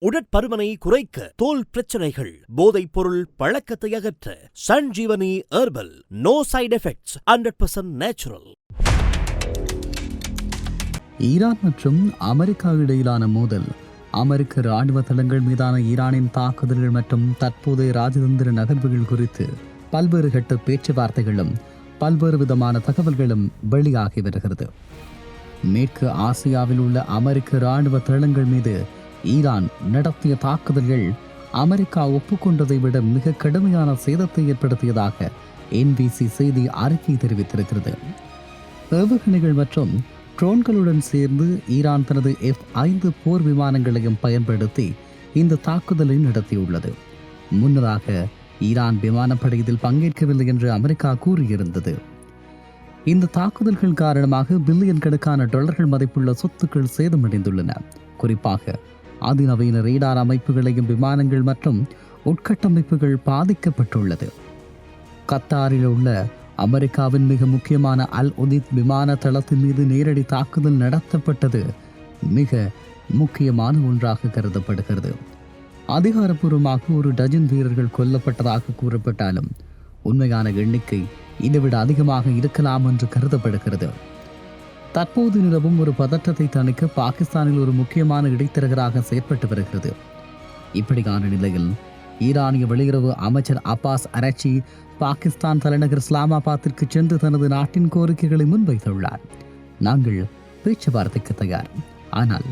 உடற்பருமனை குறைக்க, தோல் பிரச்சனைகள், போதைப் பொருள் பழக்கத்தை அகற்ற Sanjeevani herbal. No side effects, 100% natural. Iran மற்றும் அமெரிக்கா இடையிலான மோதல், அமெரிக்க ராணுவ தளங்கள் மீதான ஈரானின் தாக்குதல்கள் மற்றும் தற்போதைய ராஜதந்திர நகர்வுகள் குறித்து பல்வேறு கட்ட பேச்சுவார்த்தைகளும் பல்வேறு விதமான தகவல்களும் வெளியாகி வருகிறது. மேற்கு ஆசியாவில் உள்ள அமெரிக்க ராணுவ தளங்கள் மீது ஈரான் நடத்திய தாக்குதல்கள் அமெரிக்கா ஒப்புக்கொண்டதை விட மிக கடுமையான சேதத்தை ஏற்படுத்தியதாக NBC செய்தி அறிக்கை தெரிவித்திருக்கிறது. ஏவுகணைகள் மற்றும் ட்ரோன்களுடன் சேர்ந்து ஈரான் தனது F-5 போர் விமானங்களையும் பயன்படுத்தி இந்த தாக்குதலை நடத்தியுள்ளது. முன்னதாக ஈரான் விமானப்படை இதில் பங்கேற்கவில்லை என்று அமெரிக்கா கூறியிருந்தது. இந்த தாக்குதல்கள் காரணமாக பில்லியன் கணக்கான டாலர்கள் மதிப்புள்ள சொத்துக்கள் சேதமடைந்துள்ளன. குறிப்பாக அதிநவீன ரேடார் அமைப்புகளையும் விமானங்கள் மற்றும் உட்கட்டமைப்புகள் பாதிக்கப்பட்டுள்ளது. கத்தாரில் உள்ள அமெரிக்காவின் மிக முக்கியமான அல் உதித் விமான தளத்தின் மீது நேரடி தாக்குதல் நடத்தப்பட்டது மிக முக்கியமான ஒன்றாக கருதப்படுகிறது. அதிகாரப்பூர்வமாக ஒரு டஜன் வீரர்கள் கொல்லப்பட்டதாக கூறப்பட்டாலும் உண்மையான எண்ணிக்கை இதைவிட அதிகமாக இருக்கலாம் என்று கருதப்படுகிறது. தற்போது நிலவும் ஒரு பதற்றத்தை தணிக்க பாகிஸ்தானில் ஒரு முக்கியமான இடைத்தரகராக செயற்பட்டு வருகிறது. இப்படியான நிலையில் ஈரானிய வெளியுறவு அமைச்சர் அப்பாஸ் அரச்சி பாகிஸ்தான் தலைநகர் இஸ்லாமாபாத்திற்கு சென்று தனது நாட்டின் கோரிக்கைகளை முன்வைத்துள்ளார். நாங்கள் பேச்சுவார்த்தைக்கு தயார், ஆனால்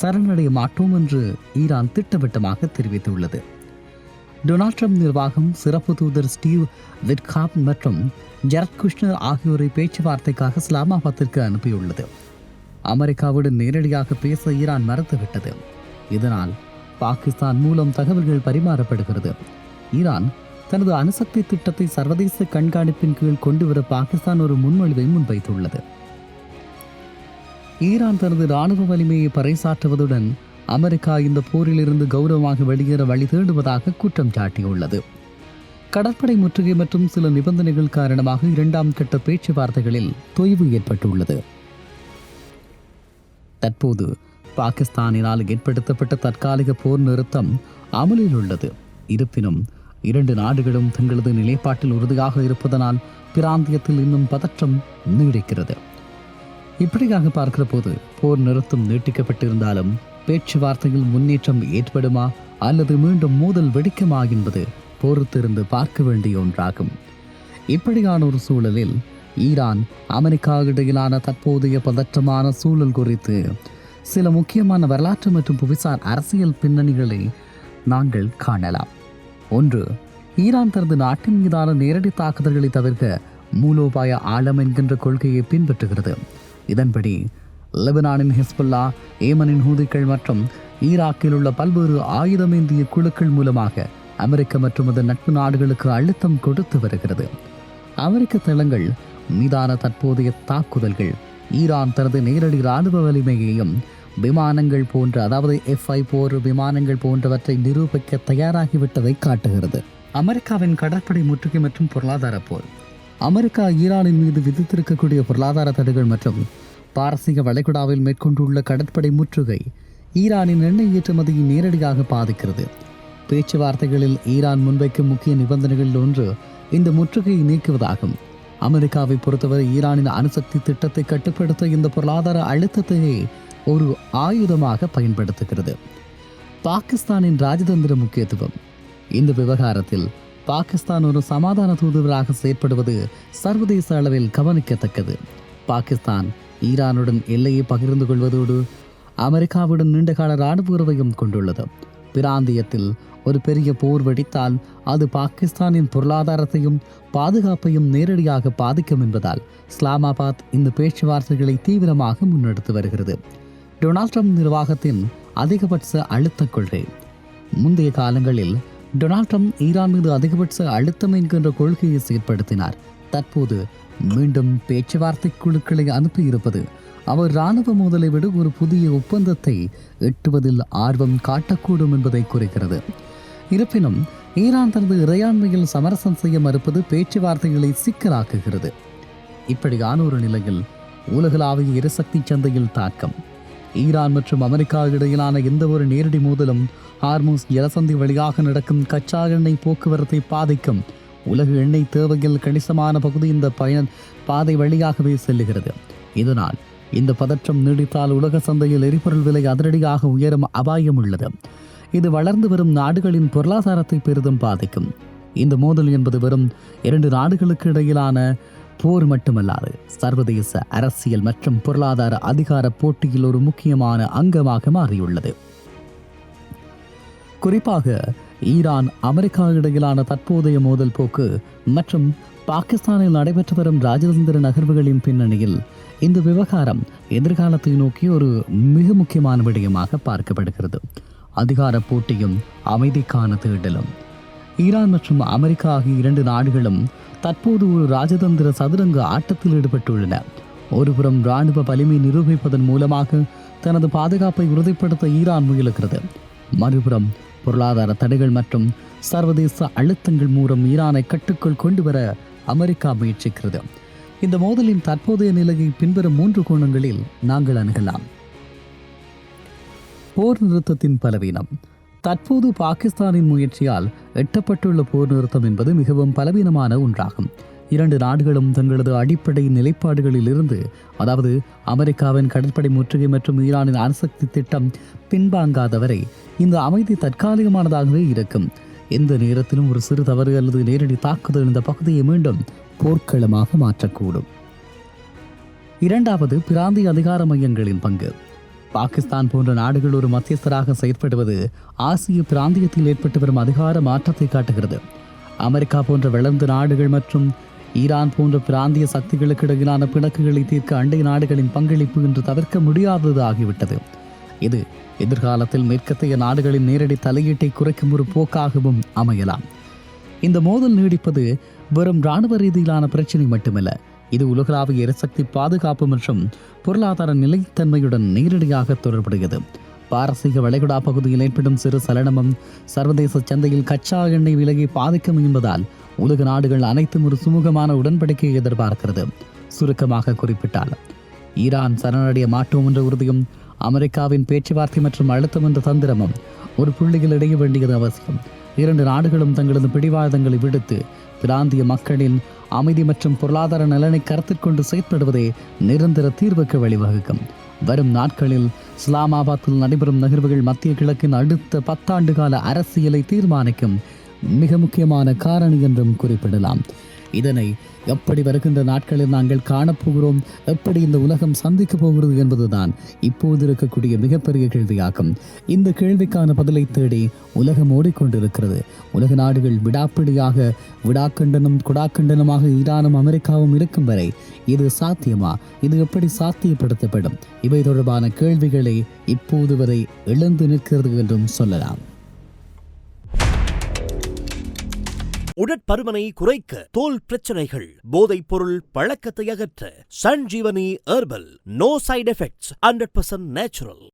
சரணடைய மாட்டோம் என்று ஈரான் திட்டவட்டமாக தெரிவித்துள்ளது. டொனால்ட் ட்ரம்ப் நிர்வாகம் சிறப்பு தூதர் ஸ்டீவ் விட்காப் மற்றும் ஜெரட் குஷ்னர் ஆகியோரை பேச்சுவார்த்தைக்காக இஸ்லாமாபாத்திற்கு அனுப்பியுள்ளது. அமெரிக்காவுடன் நேரடியாக பேச ஈரான் மறுத்துவிட்டது. இதனால் பாகிஸ்தான் மூலம் தகவல்கள் பரிமாறப்படுகிறது. ஈரான் தனது அணுசக்தி திட்டத்தை சர்வதேச கண்காணிப்பின் கீழ் கொண்டுவர பாகிஸ்தான் ஒரு முன்மொழிவை முன்வைத்துள்ளது. ஈரான் தனது இராணுவ வலிமையை பறைசாற்றுவதுடன் அமெரிக்கா இந்த போரில் இருந்து கௌரவமாக வெளியேற வழி தேடுவதாக குற்றம் சாட்டியுள்ளது. கடற்படை முற்றுகை மற்றும் சில நிபந்தனைகள் காரணமாக இரண்டாம் கட்ட பேச்சுவார்த்தைகளில் தொய்வு ஏற்பட்டுள்ளது. தற்போது பாகிஸ்தானினால் ஏற்படுத்தப்பட்ட தற்காலிக போர் நிறுத்தம் அமலில் உள்ளது. இருப்பினும் இரண்டு நாடுகளும் தங்களது நிலைப்பாட்டில் உறுதியாக இருப்பதனால் பிராந்தியத்தில் இன்னும் பதற்றம் நீடிக்கிறது. இப்படியாக பார்க்கிற போது போர் நிறுத்தம் நீட்டிக்கப்பட்டிருந்தாலும் பேச்சுவார்த்தையில் முன்னேற்றம் ஏற்படுமா அல்லது மீண்டும் மோதல் வெடிக்குமா என்பது பொறுத்திருந்து பார்க்க வேண்டிய ஒன்றாகும். இப்படியான ஒரு சூழலில் ஈரான் அமெரிக்கா இடையிலான தற்போதைய பதற்றமான சூழல் குறித்து சில முக்கியமான வரலாற்று மற்றும் புவிசார் அரசியல் பின்னணிகளை நாங்கள் காணலாம். ஒன்று, ஈரான் தனது நாட்டின் மீதான நேரடி தாக்குதல்களை தவிர்க்க மூலோபாய ஆழம் என்கின்ற கொள்கையை பின்பற்றுகிறது. இதன்படி லெபனானின் ஹிஸ்புல்லா, ஏமனின் ஹூதிகள் மற்றும் ஈராக்கில் உள்ள பல்வேறு ஆயுதமேந்திய குழுக்கள் மூலமாக அமெரிக்க மற்றும் அதன் நட்பு நாடுகளுக்கு அழுத்தம் கொடுத்து வருகிறது. அமெரிக்க தளங்கள் மீதான தற்போதைய தாக்குதல்கள் ஈரான் தனது நேரடி இராணுவ வலிமையையும் விமானங்கள் போன்ற, அதாவது F-5 போர் விமானங்கள் போன்றவற்றை நிரூபிக்க தயாராகிவிட்டதை காட்டுகிறது. அமெரிக்காவின் கடற்படை முற்றுகை மற்றும் பொருளாதார போர், அமெரிக்கா ஈரானின் மீது விதித்திருக்கக்கூடிய பொருளாதார தடைகள் மற்றும் பாரசீக வளைகுடாவில் மேற்கொண்டுள்ள கடற்படை முற்றுகை ஈரானின் எண்ணெய் ஏற்றுமதியை நேரடியாக பாதிக்கிறது. பேச்சுவார்த்தைகளில் ஈரான் முன்வைக்கும் முக்கிய நிபந்தனைகளில் ஒன்று இந்த முற்றுகையை நீக்குவதாகும். அமெரிக்காவை பொறுத்தவரை ஈரானின் அணுசக்தி திட்டத்தை கட்டுப்படுத்த இந்த பொருளாதார அழுத்தத்தையே ஒரு ஆயுதமாக பயன்படுத்துகிறது. பாகிஸ்தானின் ராஜதந்திர முக்கியத்துவம், இந்த விவகாரத்தில் பாகிஸ்தான் ஒரு சமாதான தூதுவராக செயற்படுவது சர்வதேச அளவில் கவனிக்கத்தக்கது. பாகிஸ்தான் ஈரானுடன் எல்லையை பகிர்ந்து கொள்வதோடு அமெரிக்காவுடன் நீண்டகால இராணுவ உறவையும் கொண்டுள்ளது. பிராந்தியத்தில் ஒரு பெரிய போர் வெடித்தால் அது பாகிஸ்தானின் பொருளாதாரத்தையும் பாதுகாப்பையும் நேரடியாக பாதிக்கும் என்பதால் இஸ்லாமாபாத் இந்த பேச்சுவார்த்தைகளை தீவிரமாக முன்னெடுத்து வருகிறது. டொனால்ட் ட்ரம்ப் நிர்வாகத்தின் அதிகபட்ச அழுத்த கொள்கை. முந்தைய காலங்களில் டொனால்ட் ட்ரம்ப் ஈரான் மீது அதிகபட்ச அழுத்தம் என்கின்ற கொள்கையை செயற்படுத்தினார். தற்போது மீண்டும் பேச்சுவார்த்தை குழுக்களை அனுப்பியிருப்பது அவர் இராணுவ மோதலை விட ஒரு புதிய ஒப்பந்தத்தை எட்டுவதில் ஆர்வம் காட்டக்கூடும் என்பதை குறிக்கிறது. இருப்பினும் ஈரான் தனது இறையாண்மையில் சமரசம் செய்ய மறுப்பது பேச்சுவார்த்தைகளை சிக்கலாக்குகிறது. இப்படியான ஒரு நிலையில் உலகளாவிய எரிசக்தி சந்தையில் தாக்கம், ஈரான் மற்றும் அமெரிக்கா இடையிலான எந்த ஒரு நேரடி மோதலும் ஹார்மூஸ் ஜலசந்தி வழியாக நடக்கும் கச்சா எண்ணெய் போக்குவரத்தை பாதிக்கும். உலக எண்ணெய் தேவையில் கணிசமான பகுதி இந்த பாதை வழியாகவே செல்லுகிறது. இதனால் இந்த பதற்றம் நீடித்தால் உலக சந்தையில் எரிபொருள் விலை அதிரடியாக உயரும் அபாயம் உள்ளது. இது வளர்ந்து வரும் நாடுகளின் பொருளாதாரத்தை பெரிதும் பாதிக்கும். இந்த மோதல் என்பது வெறும் 2 நாடுகளுக்கு இடையிலான போர் மட்டுமல்லாது சர்வதேச அரசியல் மற்றும் பொருளாதார அதிகார போட்டியில் ஒரு முக்கியமான அங்கமாக மாறியுள்ளது. குறிப்பாக ஈரான் அமெரிக்கா இடையிலான தற்போதைய மோதல் போக்கு மற்றும் பாகிஸ்தானில் நடைபெற்று வரும் ராஜதந்திர நகர்வுகளின் பின்னணியில் இந்த விவகாரம் எதிர்காலத்தை நோக்கி ஒரு மிக முக்கியமான விடயமாக பார்க்கப்படுகிறது. அதிகார போட்டியும் அமைதிக்கான தேடலும். ஈரான் மற்றும் அமெரிக்கா ஆகிய 2 நாடுகளும் தற்போது ஒரு ராஜதந்திர சதுரங்க ஆட்டத்தில் ஈடுபட்டுள்ளன. ஒருபுறம் இராணுவ வலிமை நிரூபிப்பதன் மூலமாக தனது பாதுகாப்பை உறுதிப்படுத்த ஈரான் முயலுகிறது. மறுபுறம் பொருளாதார தடைகள் மற்றும் சர்வதேச அழுத்தங்கள் மூலம் ஈரானை கட்டுக்குள் கொண்டு வர அமெரிக்கா முயற்சிக்கிறது. இந்த மோதலின் தற்போதைய நிலையை பின்வரும் 3 கோணங்களில் நாங்கள் அணுகலாம். போர் நிறுத்தத்தின் பலவீனம். தற்போது பாகிஸ்தானின் முயற்சியால் எட்டப்பட்டுள்ள போர் நிறுத்தம் என்பது மிகவும் பலவீனமான ஒன்றாகும். 2 நாடுகளும் தங்களது அடிப்படை நிலைப்பாடுகளில் இருந்து, அதாவது அமெரிக்காவின் கடற்படை முற்றுகை மற்றும் ஈரானின் அணுசக்தி திட்டம் பின்வாங்காதவரை இந்த அமைதி தற்காலிகமானதாகவே இருக்கும். எந்த நேரத்திலும் ஒரு சிறு தவறு அல்லது நேரடி தாக்குதல் இந்த பகுதியை மீண்டும் போர்க்களமாக மாற்றக்கூடும். 2வது, பிராந்திய அதிகார மையங்களின் பங்கு. பாகிஸ்தான் போன்ற நாடுகள் ஒரு மத்தியஸ்தராக செயற்படுவது ஆசிய பிராந்தியத்தில் ஏற்பட்டு வரும் அதிகார மாற்றத்தை காட்டுகிறது. அமெரிக்கா போன்ற வளர்ந்த நாடுகள் மற்றும் ஈரான் போன்ற பிராந்திய சக்திகளுக்கு இடையிலான பிணக்குகளை தீர்க்க அண்டை நாடுகளின் பங்களிப்பு இன்று தவிர்க்க முடியாதது ஆகிவிட்டது. இது எதிர்காலத்தில் மேற்கத்திய நாடுகளின் நேரடி தலையீட்டை குறைக்கும் ஒரு போக்காகவும் அமையலாம். இந்த மோதல் நீடிப்பது வெறும் இராணுவ ரீதியிலான பிரச்சினை மட்டுமல்ல, இது உலகளாவிய எரிசக்தி பாதுகாப்பு மற்றும் பொருளாதார நிலைத்தன்மையுடன் நேரடியாக தொடர்புடையது. பாரசீக வளைகுடா பகுதியில் ஏற்படும் சிறு சலனமும் சர்வதேச சந்தையில் கச்சா எண்ணெய் விலையை பாதிக்கும் என்பதால் உலக நாடுகள் அனைத்தும் ஒரு சுமூகமான உடன்படிக்கையை எதிர்பார்க்கிறது. சுருக்கமாக குறிப்பிட்டால், ஈரான் சரணடைய மாட்டோம் என்ற உறுதியும் அமெரிக்காவின் பேச்சுவார்த்தை மற்றும் அழுத்தம் என்ற தந்திரமும் ஒரு புள்ளியில் இடைய வேண்டியது அவசியம். 2 நாடுகளும் தங்களது பிடிவாதங்களை விடுத்து பிராந்திய மக்களின் அமைதி மற்றும் பொருளாதார நலனை கருத்தில் கொண்டு செயற்படுவதே நிரந்தர தீர்வுக்கு வழிவகுக்கும். வரும் நாட்களில் இஸ்லாமாபாத்தில் நடைபெறும் நிகழ்வுகள் மத்திய கிழக்கின் அடுத்த 10 ஆண்டு கால அரசியலை தீர்மானிக்கும் மிக முக்கியமான காரணி என்றும் குறிப்பிடலாம். இதனை எப்படி வருகின்ற நாட்களில் நாங்கள் காணப்போகிறோம், எப்படி இந்த உலகம் சந்திக்கப் போகிறது என்பதுதான் இப்போது இருக்கக்கூடிய மிகப்பெரிய கேள்வியாகும். இந்த கேள்விக்கான பதிலை தேடி உலகம் ஓடிக்கொண்டிருக்கிறது. உலக நாடுகள் விடாப்பிடியாக விடாக்கண்டனம் குடாக்கண்டனமாக ஈரானும் அமெரிக்காவும் இருக்கும் வரை இது சாத்தியமா, இது எப்படி சாத்தியப்படுத்தப்படும், இவை தொடர்பான கேள்விகளை இப்போது வரை எழுந்து நிற்கிறது என்றும் சொல்லலாம். உடற்பருமனை குறைக்க, தோல் பிரச்சனைகள், போதைப் பொருள் பழக்கத்தை அகற்ற Sanjeevani herbal. No side effects, 100% natural.